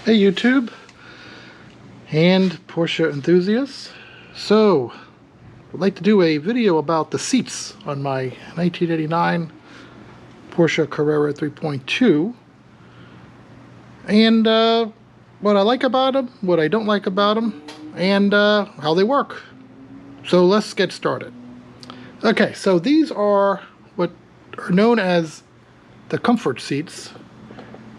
Hey YouTube and Porsche enthusiasts. So, I'd like to do a video about the seats on my 1989 Porsche Carrera 3.2 and what I like about them, what I don't like about them, and how they work. So let's get started. Okay, so these are what are known as the comfort seats,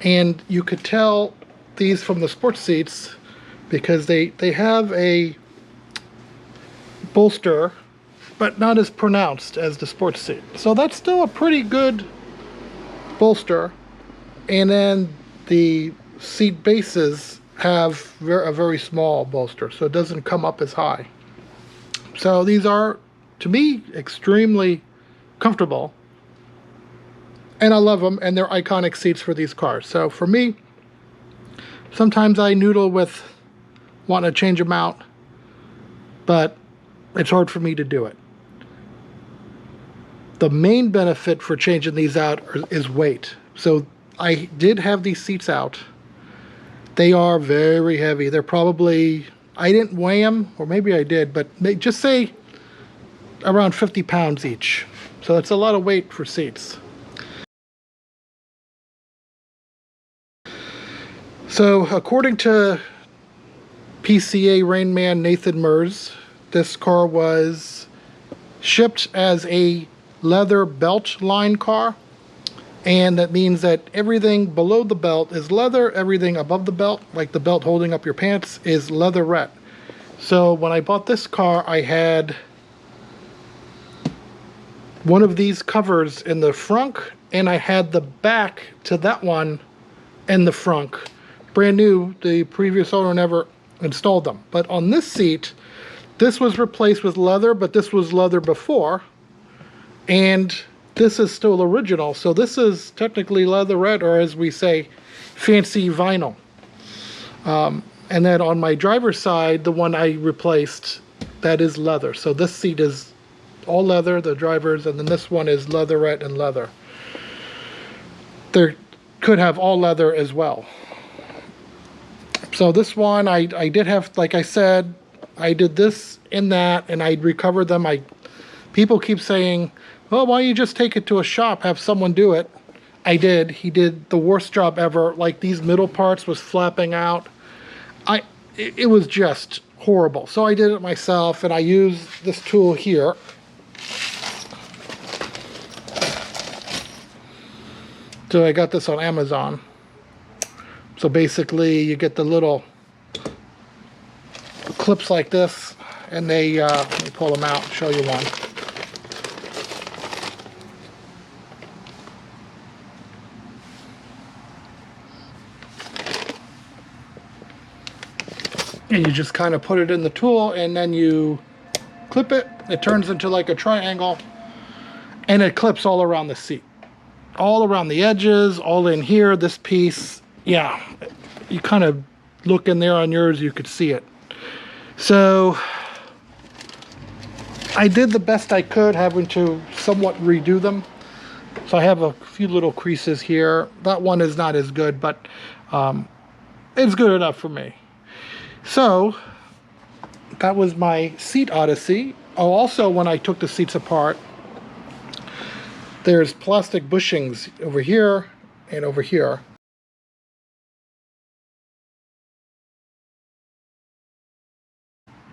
and you could tell these from the sports seats because they have a bolster but not as pronounced as the sports seat, so that's still a pretty good bolster. And then the seat bases have a very small bolster, so it doesn't come up as high. So these are, to me, extremely comfortable, and I love them, and they're iconic seats for these cars. So for me, sometimes I noodle with wanting to change them out, but it's hard for me to do it. The main benefit for changing these out is weight. So I did have these seats out. They are very heavy. They're probably, I didn't weigh them, or maybe I did, but they just say around 50 pounds each. So that's a lot of weight for seats. So according to PCA Rainman Nathan Mers, this car was shipped as a leather belt line car, and that means that everything below the belt is leather, everything above the belt, like the belt holding up your pants, is leatherette. So when I bought this car, I had one of these covers in the front, and I had the back to that one in the front. Brand new, the previous owner never installed them. But on this seat, this was replaced with leather, but this was leather before, and this is still original. So this is technically leatherette, or as we say, fancy vinyl. And then on my driver's side, the one I replaced, that is leather. So this seat is all leather, the driver's, and then this one is leatherette and leather. There could have all leather as well. So this one, I did have, like I said, I did this and that, and I recovered them. People keep saying, well, why don't you just take it to a shop, have someone do it? I did. He did the worst job ever. Like, these middle parts was flapping out. It was just horrible. So I did it myself, and I used this tool here. So I got this on Amazon. So basically, you get the little clips like this, and they, let me pull them out and show you one. And you just kind of put it in the tool, and then you clip it. It turns into like a triangle, and it clips all around the seat. All around the edges, all in here, this piece. Yeah, you kind of look in there on yours, you could see it. So I did the best I could, having to somewhat redo them. So I have a few little creases here. That one is not as good, but it's good enough for me. So that was my seat odyssey. Oh, also, when I took the seats apart, there's plastic bushings over here and over here.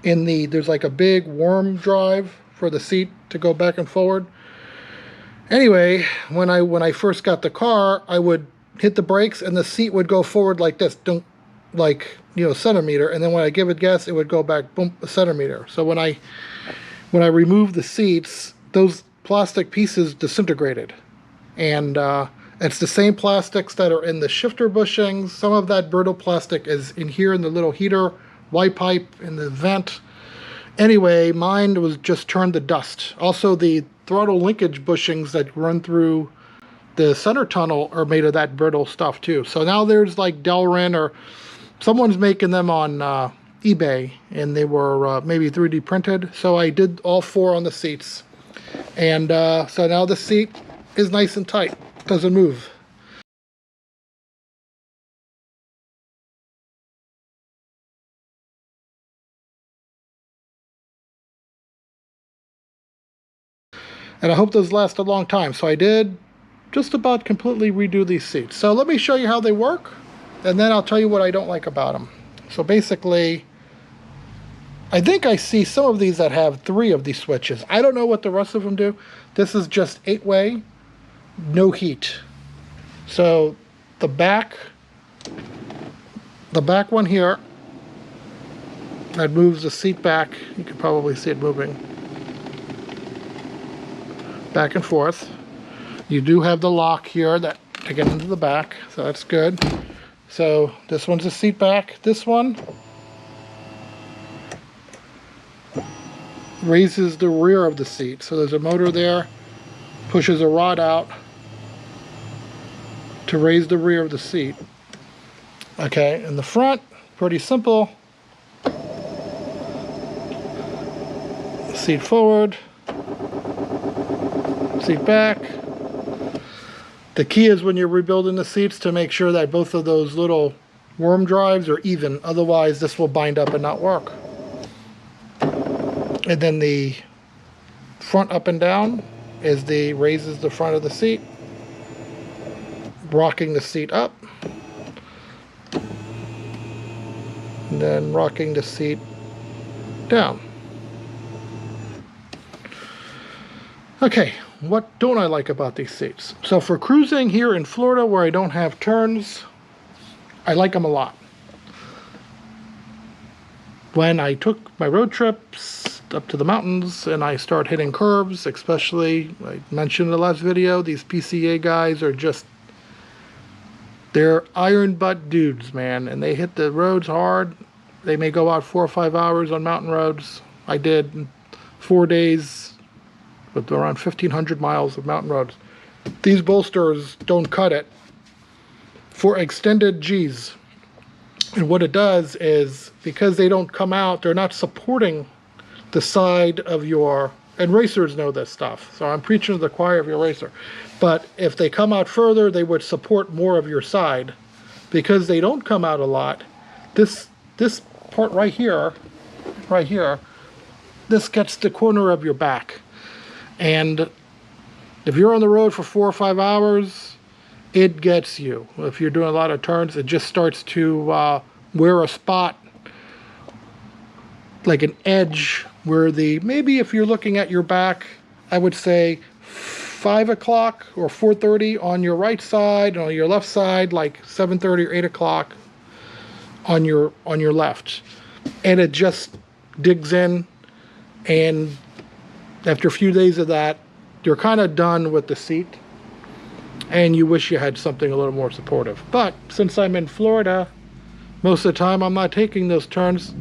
There's like a big worm drive for the seat to go back and forward. Anyway, when I first got the car, I would hit the brakes and the seat would go forward like this, like, you know, a centimeter, and then when I give it gas, it would go back, boom, a centimeter. So when I removed the seats, those plastic pieces disintegrated, and it's the same plastics that are in the shifter bushings. Some of that brittle plastic is in here in the little heater Y pipe in the vent. Anyway, mine was just turned to dust. Also, the throttle linkage bushings that run through the center tunnel are made of that brittle stuff too. So now there's like Delrin, or someone's making them on eBay, and they were maybe 3D printed. So I did all four on the seats, and so now the seat is nice and tight, doesn't move. And I hope those last a long time. So I did just about completely redo these seats. So let me show you how they work, and then I'll tell you what I don't like about them. So basically, I think I see some of these that have 3 of these switches. I don't know what the rest of them do. This is just 8-way, no heat. So the back one here, that moves the seat back. You can probably see it moving back and forth. You do have the lock here that to get into the back, so that's good. So this one's the seat back. This one raises the rear of the seat. So there's a motor there, pushes a rod out to raise the rear of the seat. Okay, in the front, pretty simple. Seat forward, seat back. The key is when you're rebuilding the seats to make sure that both of those little worm drives are even. Otherwise, this will bind up and not work. And then the front up and down raises the front of the seat, rocking the seat up, and then rocking the seat down. Okay, what don't I like about these seats? So for cruising here in Florida where I don't have turns, I like them a lot. When I took my road trips up to the mountains and I start hitting curves, especially, I mentioned in the last video, these PCA guys are just, they're iron butt dudes, man, and they hit the roads hard. They may go out 4 or 5 hours on mountain roads. I did 4 days with around 1,500 miles of mountain roads. These bolsters don't cut it for extended G's. And what it does is, because they don't come out, they're not supporting the side of your, and racers know this stuff, so I'm preaching to the choir of your racer. But if they come out further, they would support more of your side. Because they don't come out a lot, this part right here, this gets the corner of your back. And if you're on the road for 4 or 5 hours, it gets you. If you're doing a lot of turns, it just starts to wear a spot, like an edge, where maybe if you're looking at your back, I would say 5 o'clock or 4:30 on your right side, and on your left side, like 7:30 or 8 o'clock on your left. And it just digs in, and after a few days of that, you're kind of done with the seat, and you wish you had something a little more supportive. But since I'm in Florida, most of the time I'm not taking those turns.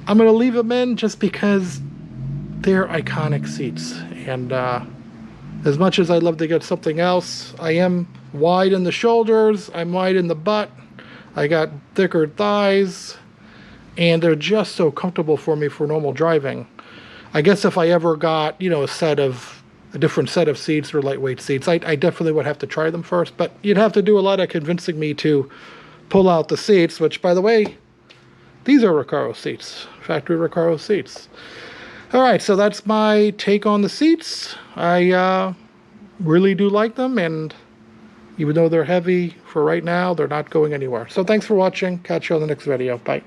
I'm going to leave them in just because they're iconic seats. And as much as I'd love to get something else, I am wide in the shoulders, I'm wide in the butt, I got thicker thighs, and they're just so comfortable for me for normal driving. I guess if I ever got, a different set of seats or lightweight seats, I definitely would have to try them first, but you'd have to do a lot of convincing me to pull out the seats, which, by the way, these are Recaro seats, factory Recaro seats. All right, so that's my take on the seats. I really do like them, and even though they're heavy for right now, they're not going anywhere. So thanks for watching. Catch you on the next video. Bye.